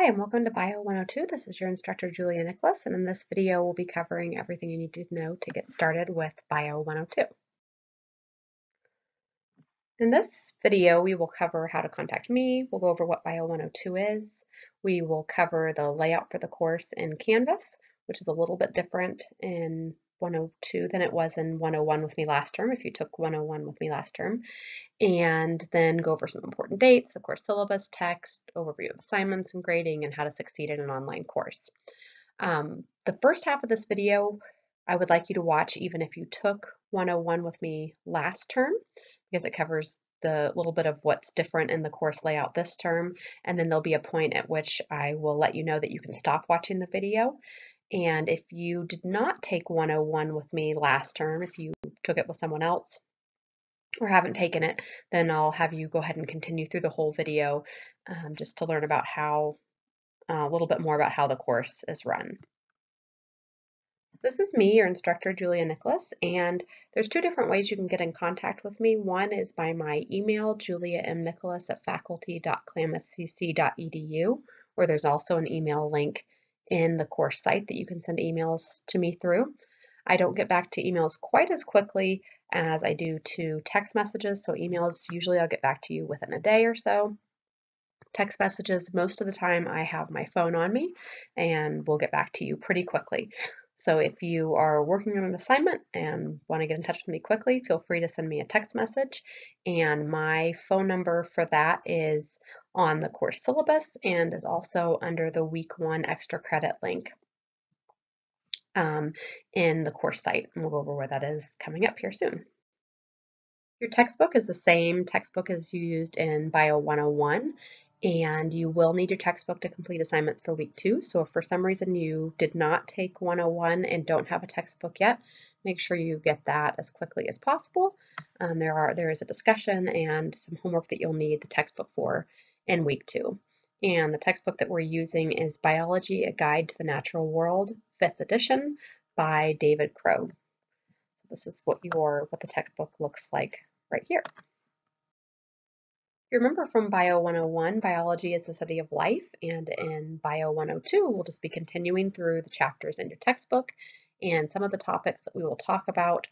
Hi, and welcome to Bio 102. This is your instructor, Julia Nicholas, and in this video, we'll be covering everything you need to know to get started with Bio 102. In this video, we will cover how to contact me. We'll go over what Bio 102 is. We will cover the layout for the course in Canvas, which is a little bit different in 102 than it was in 101 with me last term, if you took 101 with me last term. And then go over some important dates, the course syllabus, text, overview of assignments and grading, and how to succeed in an online course. The first half of this video, I would like you to watch even if you took 101 with me last term, because it covers the little bit of what's different in the course layout this term, and then there'll be a point at which I will let you know that you can stop watching the video. And if you did not take 101 with me last term, if you took it with someone else, or haven't taken it, then I'll have you go ahead and continue through the whole video just to learn about how, a little bit more about how the course is run. So this is me, your instructor, Julia Nicholas, and there's two different ways you can get in contact with me. One is by my email, juliamnicholas@faculty.klamathcc.edu, or there's also an email link in the course site that you can send emails to me through. I don't get back to emails quite as quickly as I do to text messages. So emails, usually I'll get back to you within a day or so. Text messages, most of the time I have my phone on me and we'll get back to you pretty quickly. So if you are working on an assignment and want to get in touch with me quickly, feel free to send me a text message. And my phone number for that is on the course syllabus and is also under the week 1 extra credit link in the course site. And we'll go over where that is coming up here soon. Your textbook is the same textbook as you used in Bio 101, and you will need your textbook to complete assignments for week 2. So if for some reason you did not take 101 and don't have a textbook yet, make sure you get that as quickly as possible. There is a discussion and some homework that you'll need the textbook for in week 2. And the textbook that we're using is Biology: A Guide to the Natural World, 5th edition by David Crow. This is what the textbook looks like right here. You remember from Bio 101, biology is the study of life, and in Bio 102, we'll just be continuing through the chapters in your textbook, and some of the topics that we will talk about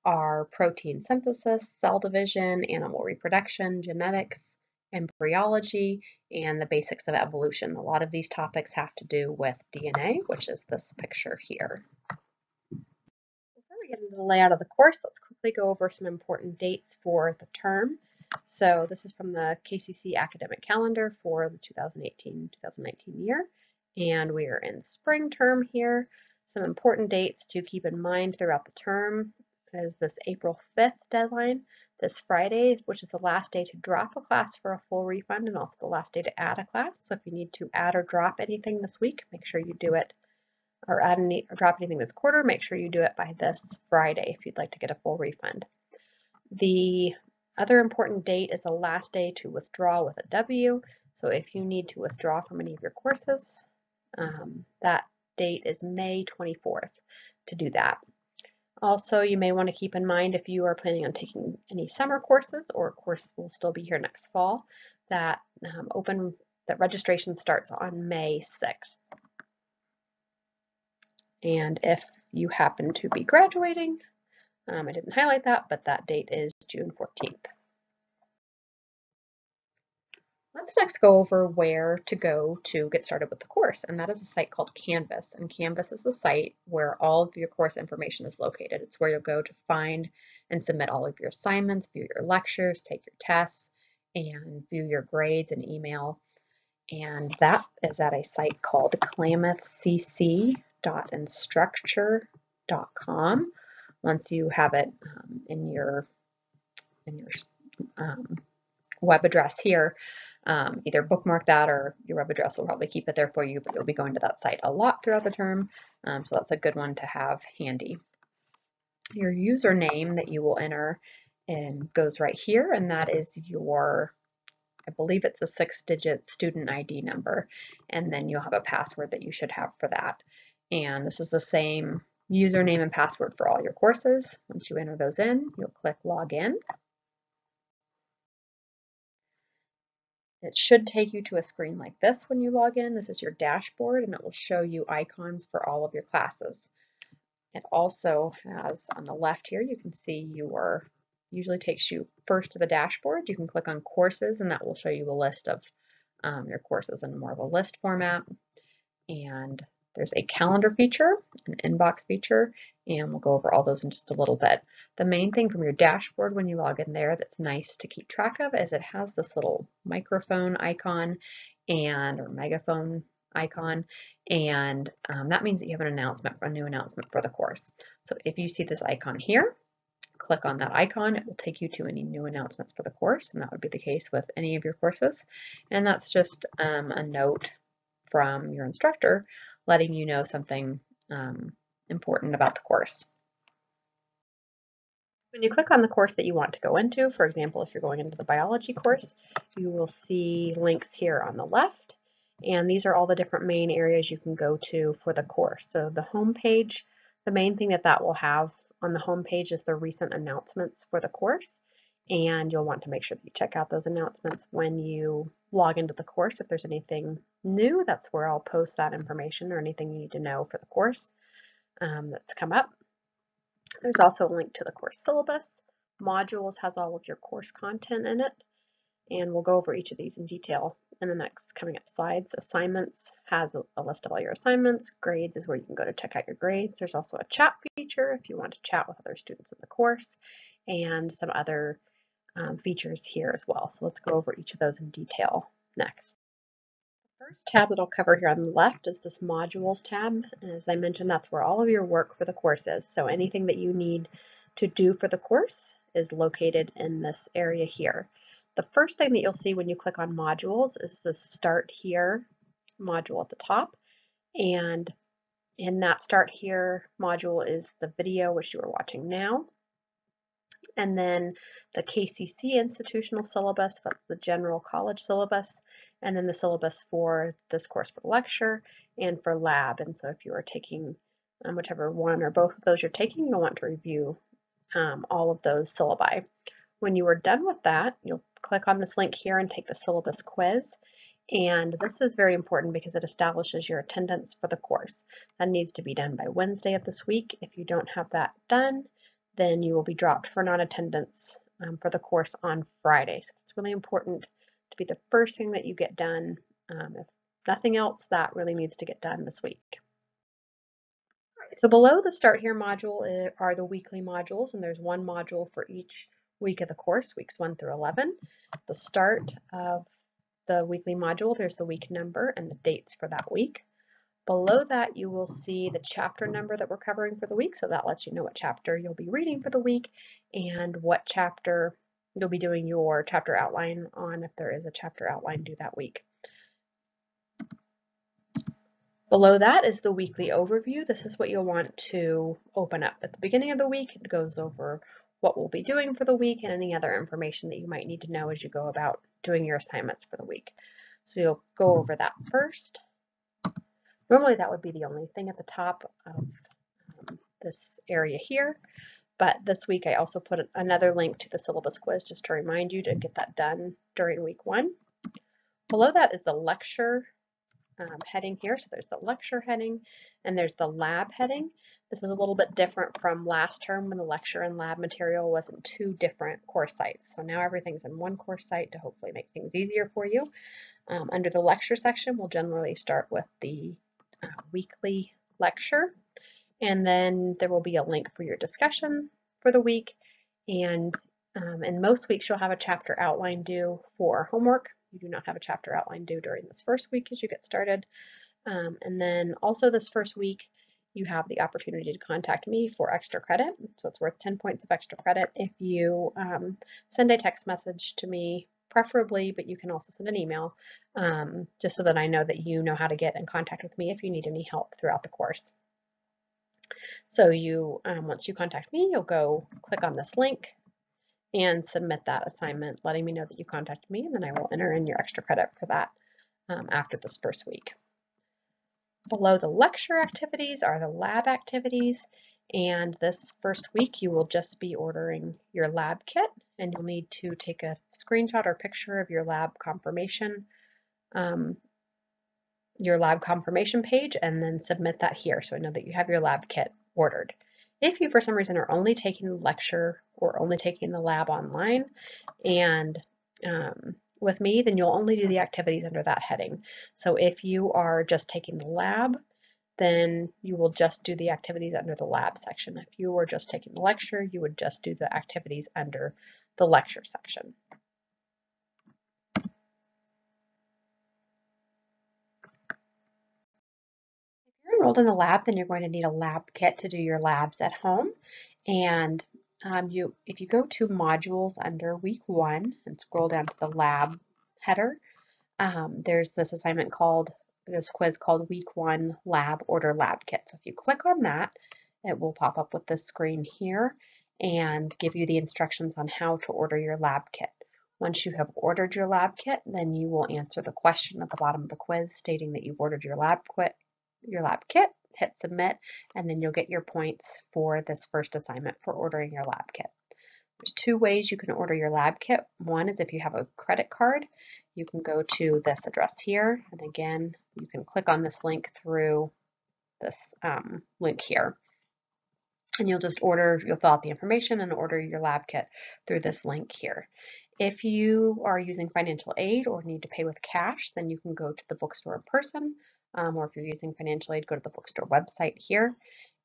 are protein synthesis, cell division, animal reproduction, genetics, embryology, and the basics of evolution. A lot of these topics have to do with DNA, which is this picture here. Before we get into the layout of the course, let's quickly go over some important dates for the term. So this is from the KCC academic calendar for the 2018-2019 year, and we are in spring term here. Some important dates to keep in mind throughout the term is this April 5th deadline, this Friday, which is the last day to drop a class for a full refund, and also the last day to add a class. So if you need to add or drop anything this week, make sure you do it, or add any or drop anything this quarter, make sure you do it by this Friday if you'd like to get a full refund. The other important date is the last day to withdraw with a W. So if you need to withdraw from any of your courses, that date is May 24th to do that. Also, you may want to keep in mind if you are planning on taking any summer courses, or a course will still be here next fall, that registration starts on May 6th. And if you happen to be graduating, I didn't highlight that, but that date is June 14th. Let's next go over where to go to get started with the course, and that is a site called Canvas. And Canvas is the site where all of your course information is located. It's where you'll go to find and submit all of your assignments, view your lectures, take your tests, and view your grades and email. And that is at a site called klamathcc.instructure.com. Once you have it in your web address here, either bookmark that or your web address will probably keep it there for you, but you'll be going to that site a lot throughout the term, so that's a good one to have handy. Your username that you will enter goes right here, and that is your, I believe it's a 6-digit student ID number, and then you'll have a password that you should have for that. And this is the same username and password for all your courses. Once you enter those in, you'll click Log In. It should take you to a screen like this when you log in. This is your dashboard, and it will show you icons for all of your classes. It also has on the left here, you can see usually takes you first to the dashboard. You can click on courses, and that will show you a list of your courses in more of a list format. And there's a calendar feature, an inbox feature, and we'll go over all those in just a little bit. The main thing from your dashboard when you log in there that's nice to keep track of is it has this little microphone icon or megaphone icon, and that means that you have a new announcement for the course. So if you see this icon here, click on that icon. It will take you to any new announcements for the course, and that would be the case with any of your courses. And that's just a note from your instructor letting you know something important about the course. When you click on the course that you want to go into, for example, if you're going into the biology course, you will see links here on the left, and these are all the different main areas you can go to for the course. So the home page, the main thing that will have on the home page is the recent announcements for the course, and you'll want to make sure that you check out those announcements when you log into the course. If there's anything new, that's where I'll post that information or anything you need to know for the course that's come up. There's also a link to the course syllabus. Modules has all of your course content in it, and we'll go over each of these in detail in the next coming up slides. Assignments has a list of all your assignments. Grades is where you can go to check out your grades. There's also a chat feature if you want to chat with other students in the course, and some other features here as well. So let's go over each of those in detail next. The first tab that I'll cover here on the left is this modules tab. And as I mentioned, that's where all of your work for the course is. So anything that you need to do for the course is located in this area here. The first thing that you'll see when you click on modules is the Start Here module at the top. And in that Start Here module is the video, which you are watching now. And then the KCC institutional syllabus, that's the general college syllabus, and then the syllabus for this course for lecture and for lab. And so if you are taking whichever one or both of those you're taking, you'll want to review all of those syllabi. When you are done with that, you'll click on this link here and take the syllabus quiz. And this is very important because it establishes your attendance for the course. That needs to be done by Wednesday of this week. If you don't have that done, then you will be dropped for non-attendance for the course on Friday. So it's really important to be the first thing that you get done. If nothing else, that really needs to get done this week. All right, so below the Start Here module are the weekly modules, and there's one module for each week of the course, weeks 1 through 11. The start of the weekly module, there's the week number and the dates for that week. Below that, you will see the chapter number that we're covering for the week, so that lets you know what chapter you'll be reading for the week and what chapter you'll be doing your chapter outline on if there is a chapter outline due that week. Below that is the weekly overview. This is what you'll want to open up at the beginning of the week. It goes over what we'll be doing for the week and any other information that you might need to know as you go about doing your assignments for the week. So you'll go over that first. Normally that would be the only thing at the top of this area here, but this week I also put another link to the syllabus quiz just to remind you to get that done during week 1. Below that is the lecture heading here. So there's the lecture heading and there's the lab heading. This is a little bit different from last term when the lecture and lab material was in 2 different course sites. So now everything's in one course site to hopefully make things easier for you. Under the lecture section, we'll generally start with the weekly lecture, and then there will be a link for your discussion for the week. And in most weeks, you'll have a chapter outline due for homework. You do not have a chapter outline due during this first week as you get started. And then also this first week, you have the opportunity to contact me for extra credit. So it's worth 10 points of extra credit if you send a text message to me, preferably, but you can also send an email, just so that I know that you know how to get in contact with me if you need any help throughout the course. So you, once you contact me, you'll go click on this link and submit that assignment, letting me know that you contacted me, and then I will enter in your extra credit for that after this first week. Below the lecture activities are the lab activities, and this first week you will just be ordering your lab kit. and you'll need to take a screenshot or picture of your lab confirmation page, and then submit that here so I know that you have your lab kit ordered. If you for some reason are only taking the lecture or only taking the lab online and with me, then you'll only do the activities under that heading. So if you are just taking the lab, then you will just do the activities under the lab section. If you were just taking the lecture, you would just do the activities under the lecture section. If you're enrolled in the lab, then you're going to need a lab kit to do your labs at home. And if you go to modules under week 1 and scroll down to the lab header, there's this quiz called Week 1 Lab Order Lab Kit. So if you click on that, it will pop up with this screen here and give you the instructions on how to order your lab kit. Once you have ordered your lab kit, then you will answer the question at the bottom of the quiz stating that you've ordered your lab kit, hit submit, and then you'll get your points for this first assignment for ordering your lab kit. There's 2 ways you can order your lab kit. One is if you have a credit card, you can go to this address here, and again, you can click on this link through this link here. And you'll fill out the information and order your lab kit through this link here. If you are using financial aid or need to pay with cash, then you can go to the bookstore in person, or if you're using financial aid, go to the bookstore website here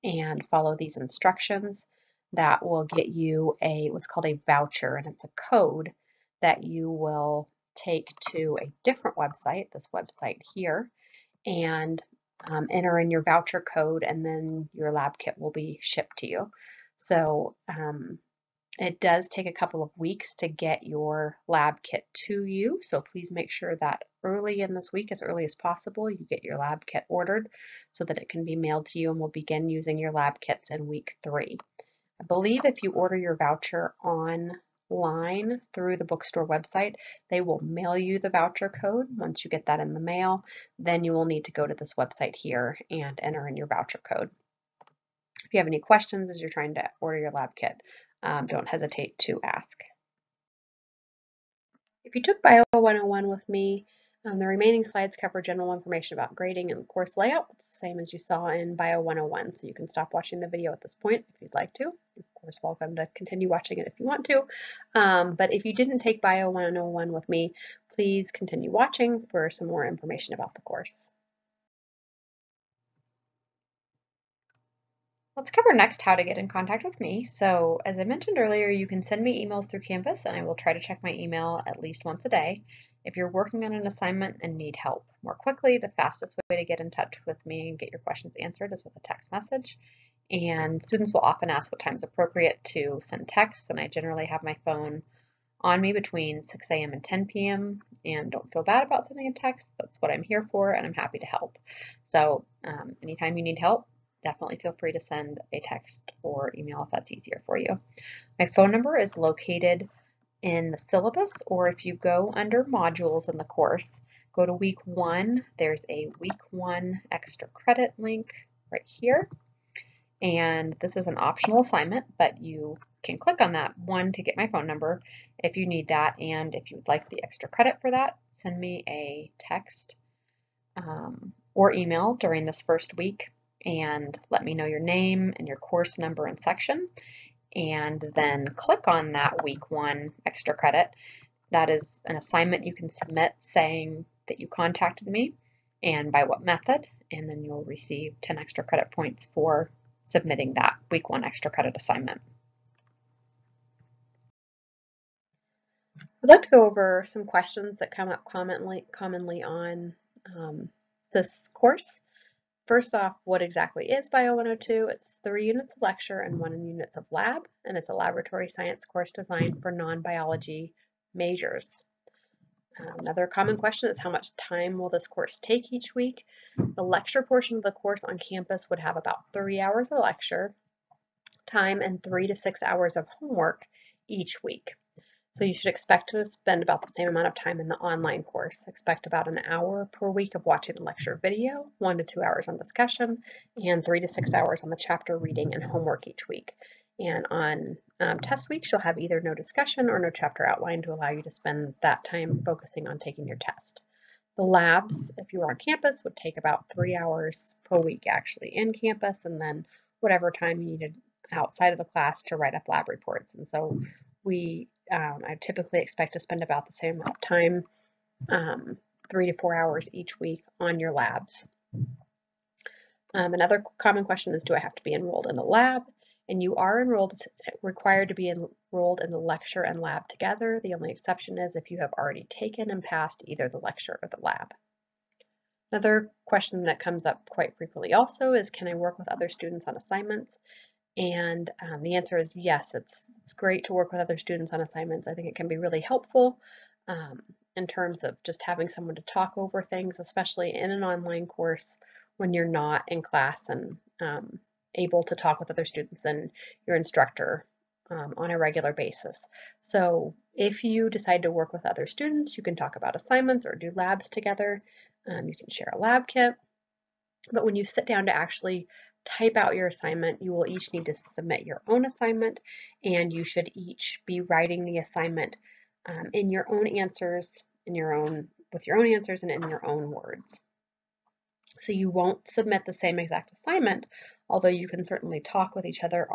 and follow these instructions. That will get you what's called a voucher, and it's a code that you will take to a different website, this website here, and enter in your voucher code, and then your lab kit will be shipped to you. So it does take a couple of weeks to get your lab kit to you, so please make sure that early in this week, as early as possible, you get your lab kit ordered so that it can be mailed to you, and we'll begin using your lab kits in week 3. I believe if you order your voucher online through the bookstore website, they will mail you the voucher code. Once you get that in the mail, then you will need to go to this website here and enter in your voucher code. If you have any questions as you're trying to order your lab kit, don't hesitate to ask. If you took Bio 101 with me, the remaining slides cover general information about grading and course layout. It's the same as you saw in Bio 101, so you can stop watching the video at this point if you'd like to. You're of course welcome to continue watching it if you want to. But if you didn't take Bio 101 with me, please continue watching for some more information about the course. Let's cover next how to get in contact with me. So as I mentioned earlier, you can send me emails through Canvas, and I will try to check my email at least once a day. If you're working on an assignment and need help more quickly, the fastest way to get in touch with me and get your questions answered is with a text message. And students will often ask what time is appropriate to send texts, and I generally have my phone on me between 6 a.m. and 10 p.m. and don't feel bad about sending a text. That's what I'm here for, and I'm happy to help. So anytime you need help, definitely feel free to send a text or email if that's easier for you. My phone number is located in the syllabus, or if you go under modules in the course, go to week 1, there's a week 1 extra credit link right here. And this is an optional assignment, but you can click on that one to get my phone number if you need that. And if you would like the extra credit for that, send me a text or email during this first week and let me know your name and your course number and section, and then click on that week 1 extra credit. That is an assignment you can submit saying that you contacted me and by what method, and then you'll receive 10 extra credit points for submitting that week 1 extra credit assignment. So I'd like to go over some questions that come up commonly on this course. First off, what exactly is Bio 102? It's 3 units of lecture and 1 unit of lab, and it's a laboratory science course designed for non-biology majors. Another common question is how much time will this course take each week? The lecture portion of the course on campus would have about 3 hours of lecture time and 3 to 6 hours of homework each week. So you should expect to spend about the same amount of time in the online course. Expect about an hour per week of watching the lecture video, 1 to 2 hours on discussion, and 3 to 6 hours on the chapter reading and homework each week. And on test weeks, you'll have either no discussion or no chapter outline to allow you to spend that time focusing on taking your test. The labs, if you were on campus, would take about 3 hours per week actually in campus, and then whatever time you needed outside of the class to write up lab reports. And so I typically expect to spend about the same amount of time, 3 to 4 hours each week on your labs. Another common question is, do I have to be enrolled in the lab? And you are required to be enrolled in the lecture and lab together. The only exception is if you have already taken and passed either the lecture or the lab. Another question that comes up quite frequently also is, can I work with other students on assignments? And the answer is yes. It's great to work with other students on assignments. I think it can be really helpful in terms of just having someone to talk over things, especially in an online course when you're not in class and able to talk with other students and your instructor on a regular basis. So if you decide to work with other students, you can talk about assignments or do labs together. You can share a lab kit. But when you sit down to actually type out your assignment, you will each need to submit your own assignment, and you should each be writing the assignment in your own answers, with your own answers and in your own words. So you won't submit the same exact assignment, although you can certainly talk with each other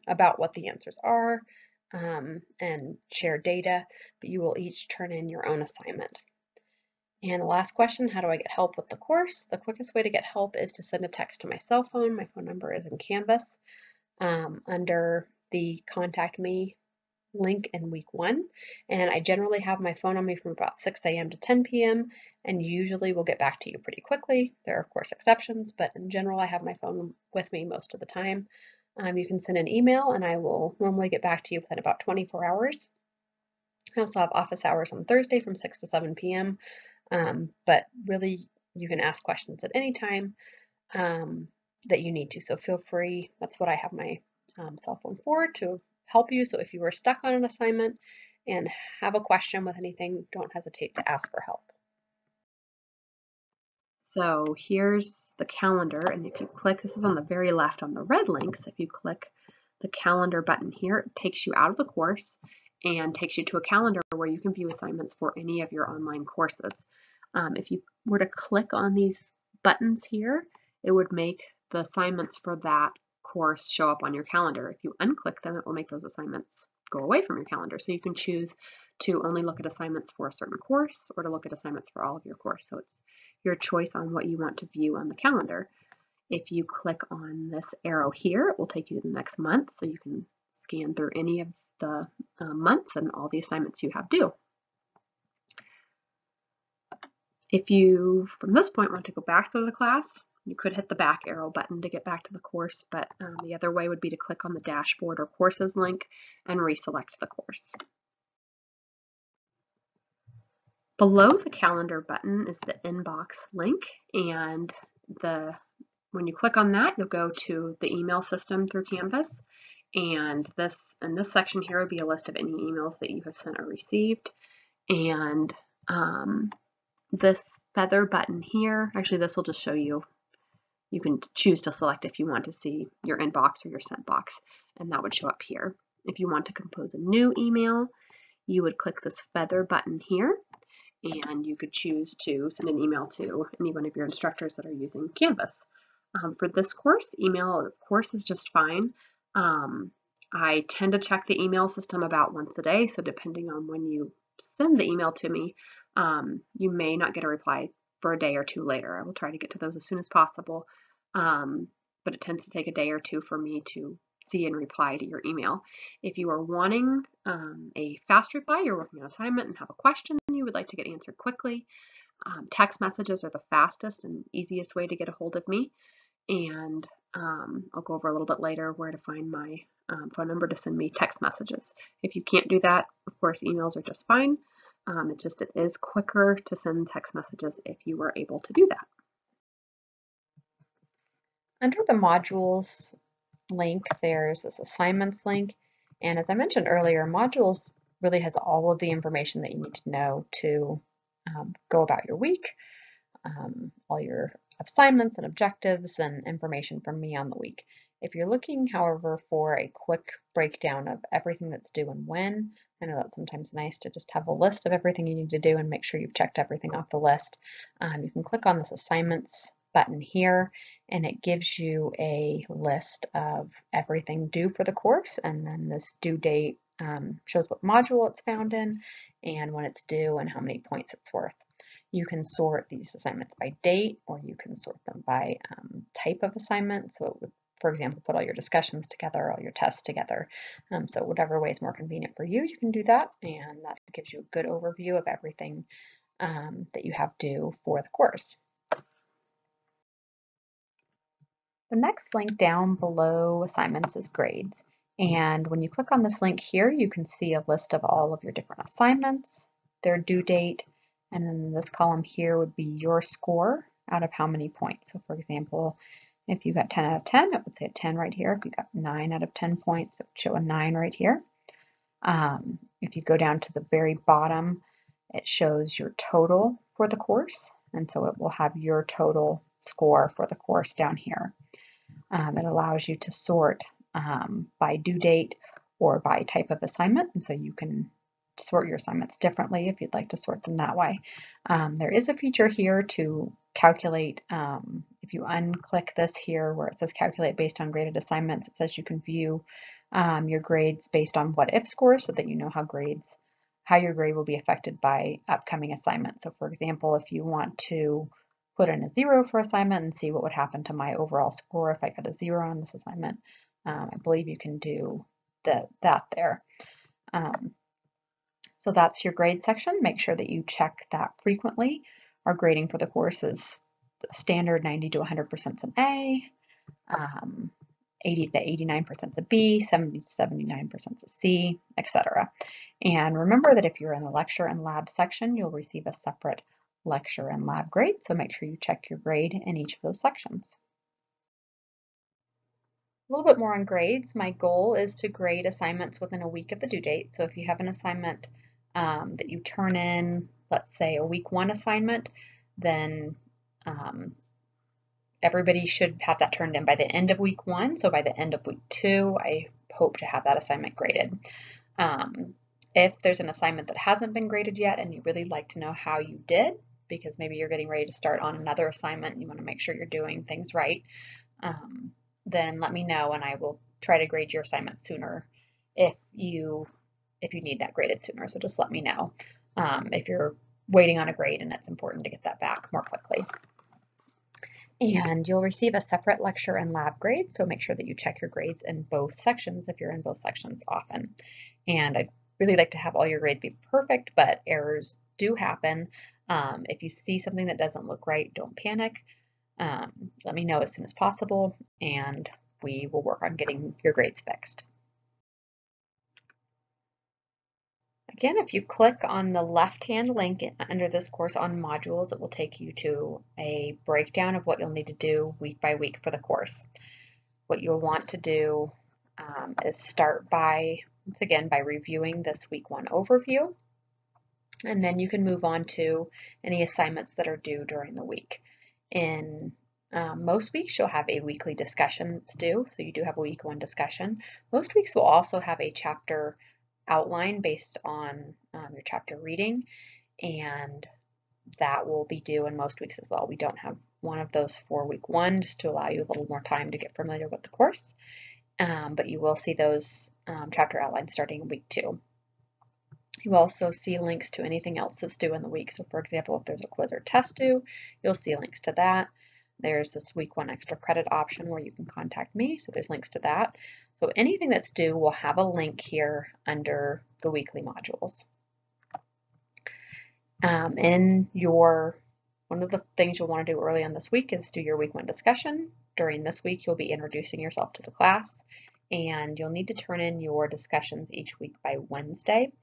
about what the answers are and share data, but you will each turn in your own assignment. And the last question, how do I get help with the course? The quickest way to get help is to send a text to my cell phone. My phone number is in Canvas under the Contact Me link in week 1. And I generally have my phone on me from about 6 a.m. to 10 p.m. and usually will get back to you pretty quickly. There are of course exceptions, but in general I have my phone with me most of the time. You can send an email and I will normally get back to you within about 24 hours. I also have office hours on Thursday from 6 to 7 p.m. But really you can ask questions at any time that you need to. So feel free, that's what I have my cell phone for, to help you. So if you are stuck on an assignment and have a question with anything, don't hesitate to ask for help. So here's the calendar, and if you click, this is on the very left on the red links, if you click the calendar button here, it takes you out of the course and takes you to a calendar where you can view assignments for any of your online courses. If you were to click on these buttons here, it would make the assignments for that course show up on your calendar. If you unclick them, it will make those assignments go away from your calendar. So you can choose to only look at assignments for a certain course or to look at assignments for all of your course. So it's your choice on what you want to view on the calendar. If you click on this arrow here, it will take you to the next month, so you can scan through any of the months and all the assignments you have due. If you, from this point, want to go back to the class, you could hit the back arrow button to get back to the course, but the other way would be to click on the dashboard or courses link and reselect the course. Below the calendar button is the inbox link, and when you click on that, you'll go to the email system through Canvas, and in this section here will be a list of any emails that you have sent or received. And this feather button here, actually this will just show you, you can choose to select if you want to see your inbox or your sent box, and that would show up here. If you want to compose a new email, you would click this feather button here, and you could choose to send an email to any one of your instructors that are using Canvas. For this course, email of course is just fine. I tend to check the email system about once a day, so depending on when you send the email to me, you may not get a reply for a day or two later. I will try to get to those as soon as possible, but it tends to take a day or two for me to see and reply to your email. If you are wanting a fast reply, you're working on an assignment and have a question you would like to get answered quickly, text messages are the fastest and easiest way to get a hold of me. And I'll go over a little bit later where to find my phone number to send me text messages. If you can't do that, of course, emails are just fine. It is quicker to send text messages if you were able to do that. Under the modules link, there's this assignments link. And as I mentioned earlier, modules really has all of the information that you need to know to go about your week, all your assignments and objectives and information from me on the week. If you're looking, however, for a quick breakdown of everything that's due and when, I know that's sometimes nice to just have a list of everything you need to do and make sure you've checked everything off the list. You can click on this assignments button here, and it gives you a list of everything due for the course, and then this due date shows what module it's found in and when it's due and how many points it's worth. You can sort these assignments by date, or you can sort them by type of assignment. So it would, for example, put all your discussions together, all your tests together. So whatever way is more convenient for you, you can do that, and that gives you a good overview of everything that you have due for the course. The next link down below assignments is grades. And when you click on this link here, you can see a list of all of your different assignments, their due date, and then this column here would be your score out of how many points. So for example, if you got 10 out of 10, it would say a 10 right here. If you got 9 out of 10 points, it would show a 9 right here. If you go down to the very bottom, it shows your total for the course. And so it will have your total score for the course down here. It allows you to sort by due date or by type of assignment, and so you can sort your assignments differently if you'd like to sort them that way. There is a feature here to calculate. If you unclick this here where it says calculate based on graded assignments, it says you can view your grades based on what if scores, so that you know how your grade will be affected by upcoming assignments. So for example, if you want to put in a 0 for assignment and see what would happen to my overall score if I got a 0 on this assignment, I believe you can do that there. So that's your grade section. Make sure that you check that frequently. Our grading for the course is standard 90 to 100% is an A, 80 to 89% is a B, 70 to 79% is a C, etc. And remember that if you're in the lecture and lab section, you'll receive a separate lecture and lab grade, so make sure you check your grade in each of those sections. A little bit more on grades. My goal is to grade assignments within a week of the due date. So if you have an assignment that you turn in, let's say a week 1 assignment, then everybody should have that turned in by the end of week 1. So by the end of week 2, I hope to have that assignment graded. If there's an assignment that hasn't been graded yet and you really like to know how you did, because maybe you're getting ready to start on another assignment and you want to make sure you're doing things right, then let me know and I will try to grade your assignment sooner if you need that graded sooner. So just let me know if you're waiting on a grade and it's important to get that back more quickly. And you'll receive a separate lecture and lab grade, so make sure that you check your grades in both sections if you're in both sections often. And I'd really like to have all your grades be perfect, but errors do happen. If you see something that doesn't look right, don't panic. Let me know as soon as possible, and we will work on getting your grades fixed. Again, if you click on the left-hand link under this course on modules, it will take you to a breakdown of what you'll need to do week by week for the course. What you'll want to do is start by, once again, by reviewing this week 1 overview, and then you can move on to any assignments that are due during the week. In most weeks, you'll have a weekly discussion that's due, so you do have a week 1 discussion. Most weeks will also have a chapter outline based on your chapter reading, and that will be due in most weeks as well. We don't have one of those for week 1 just to allow you a little more time to get familiar with the course, but you will see those chapter outlines starting in week 2. You also see links to anything else that's due in the week. So for example, if there's a quiz or test due, you'll see links to that. There's this week 1 extra credit option where you can contact me, so there's links to that. So anything that's due will have a link here under the weekly modules. One of the things you'll want to do early on this week is do your week 1 discussion. During this week, you'll be introducing yourself to the class, and you'll need to turn in your discussions each week by Wednesday.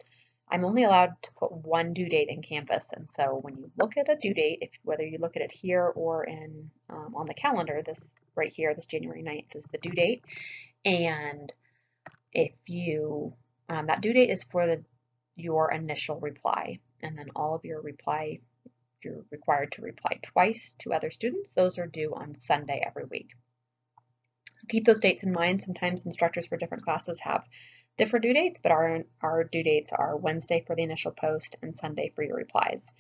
I'm only allowed to put 1 due date in Canvas, and so when you look at a due date, whether you look at it here or in on the calendar, this right here, this January 9th is the due date, and if you that due date is for your initial reply, and then all of your reply, you're required to reply twice to other students. Those are due on Sunday every week. So keep those dates in mind. Sometimes instructors for different classes have different due dates, but our due dates are Wednesday for the initial post and Sunday for your replies.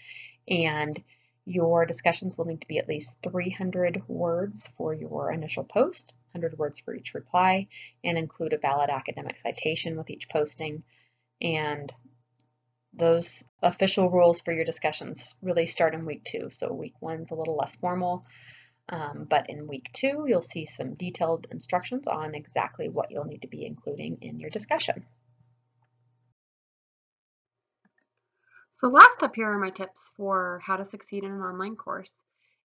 And your discussions will need to be at least 300 words for your initial post, 100 words for each reply, and include a valid academic citation with each posting. And those official rules for your discussions really start in week 2. So week 1's a little less formal, but in week 2, you'll see some detailed instructions on exactly what you'll need to be including in your discussion. So last up here are my tips for how to succeed in an online course.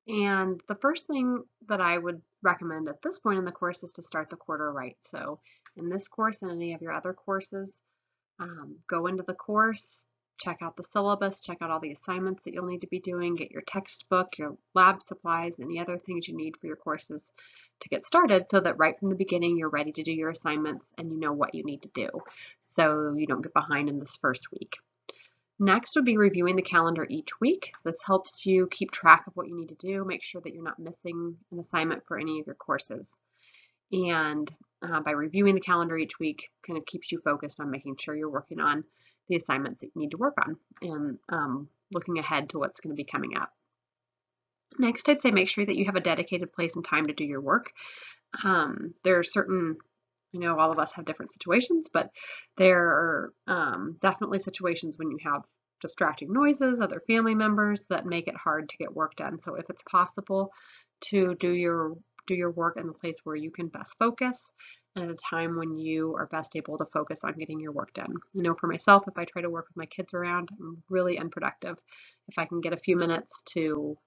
And the first thing that I would recommend at this point in the course is to start the quarter right. So in this course and any of your other courses, go into the course, check out the syllabus, check out all the assignments that you'll need to be doing, get your textbook, your lab supplies, any other things you need for your courses to get started so that right from the beginning you're ready to do your assignments and you know what you need to do so you don't get behind in this first week. Next would be reviewing the calendar each week. This helps you keep track of what you need to do, make sure that you're not missing an assignment for any of your courses. And by reviewing the calendar each week, kind of keeps you focused on making sure you're working on the assignments that you need to work on and looking ahead to what's going to be coming up. Next, I'd say make sure that you have a dedicated place and time to do your work. There are certain, all of us have different situations, but there are definitely situations when you have distracting noises, other family members that make it hard to get work done. So if it's possible to do your work in the place where you can best focus and at a time when you are best able to focus on getting your work done. I know for myself, if I try to work with my kids around, I'm really unproductive. If I can get a few minutes to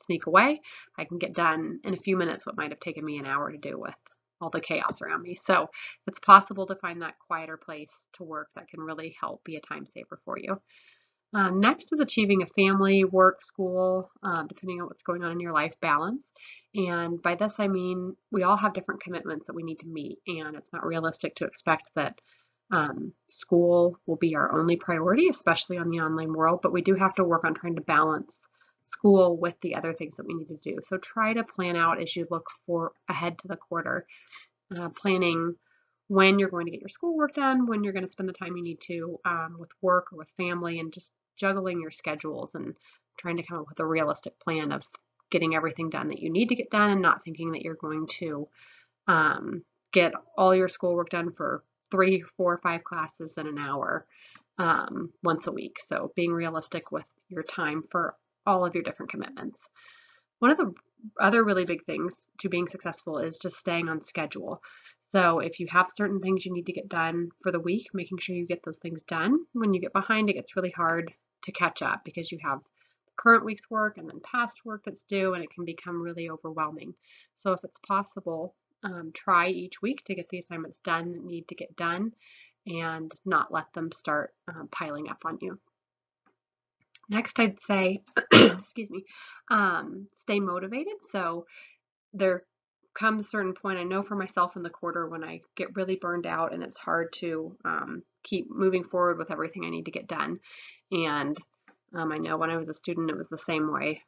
sneak away, I can get done in a few minutes what might have taken me an hour to do with all the chaos around me. So if it's possible to find that quieter place to work, that can really help be a time saver for you. Next is achieving a family, work, school, depending on what's going on in your life, balance. And by this, I mean, we all have different commitments that we need to meet, and it's not realistic to expect that school will be our only priority, especially on the online world, but we do have to work on trying to balance school with the other things that we need to do. So try to plan out as you look ahead to the quarter, planning when you're going to get your schoolwork done, when you're going to spend the time you need to with work or with family, and just juggling your schedules and trying to come up with a realistic plan of getting everything done that you need to get done and not thinking that you're going to get all your schoolwork done for 3, 4, 5 classes in an hour once a week. So being realistic with your time for all of your different commitments. One of the other really big things to being successful is just staying on schedule. So if you have certain things you need to get done for the week, making sure you get those things done. When you get behind, it gets really hard to catch up because you have the current week's work and then past work that's due, and it can become really overwhelming. So if it's possible, try each week to get the assignments done that need to get done and not let them start piling up on you. Next, I'd say, excuse me, stay motivated. So there comes a certain point, I know for myself in the quarter, when I get really burned out and it's hard to keep moving forward with everything I need to get done. And I know when I was a student, it was the same way.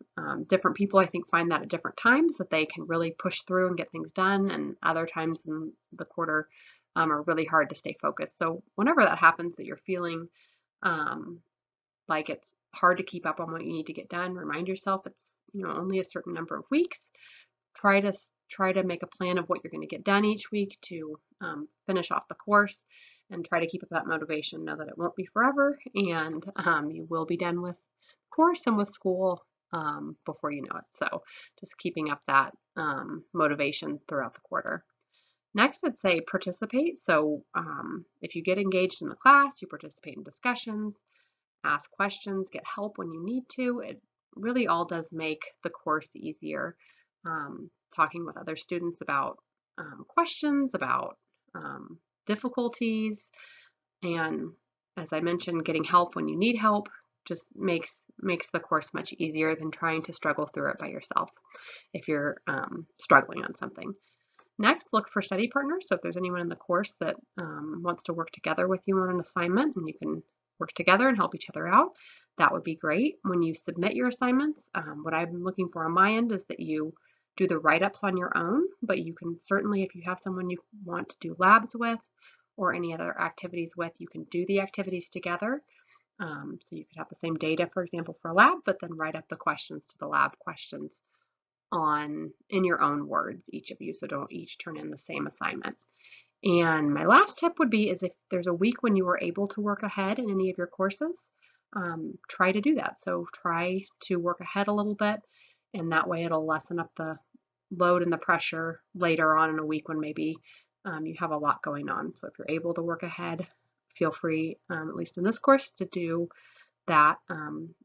Different people, I think, find that at different times that they can really push through and get things done. And other times in the quarter are really hard to stay focused. So whenever that happens, that you're feeling like it's hard to keep up on what you need to get done, remind yourself it's only a certain number of weeks. Try to make a plan of what you're going to get done each week to finish off the course, and try to keep up that motivation. Know that it won't be forever, and you will be done with course and with school before you know it. So just keeping up that motivation throughout the quarter. Next, I'd say participate. So if you get engaged in the class, you participate in discussions, ask questions, get help when you need to. It really all does make the course easier. Talking with other students about questions, about difficulties, and as I mentioned, getting help when you need help just makes the course much easier than trying to struggle through it by yourself if you're struggling on something. Next, look for study partners. So if there's anyone in the course that wants to work together with you on an assignment and you can work together and help each other out, that would be great. When you submit your assignments, what I'm looking for on my end is that you do the write-ups on your own, but you can certainly, if you have someone you want to do labs with or any other activities with, you can do the activities together. So you could have the same data, for example, for a lab, but then write up the questions to the lab questions in your own words, each of you, so don't each turn in the same assignment. And my last tip would be is if there's a week when you were able to work ahead in any of your courses, try to do that. So try to work ahead a little bit, and that way it'll lessen up the load and the pressure later on in a week when maybe you have a lot going on. So if you're able to work ahead, feel free, at least in this course, to do that.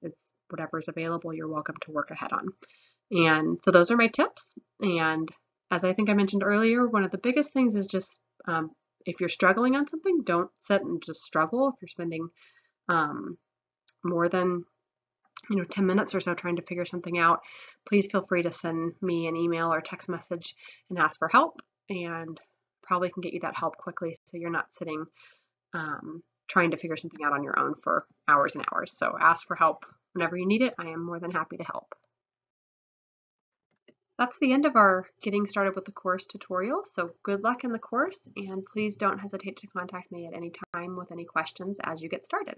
It's whatever's available, you're welcome to work ahead on. And so those are my tips. And as I think I mentioned earlier, one of the biggest things is just if you're struggling on something, don't sit and just struggle. If you're spending more than 10 minutes or so trying to figure something out, please feel free to send me an email or text message and ask for help, and probably can get you that help quickly so you're not sitting trying to figure something out on your own for hours and hours. So ask for help whenever you need it. I am more than happy to help. That's the end of our Getting Started with the Course tutorial. So good luck in the course, and please don't hesitate to contact me at any time with any questions as you get started.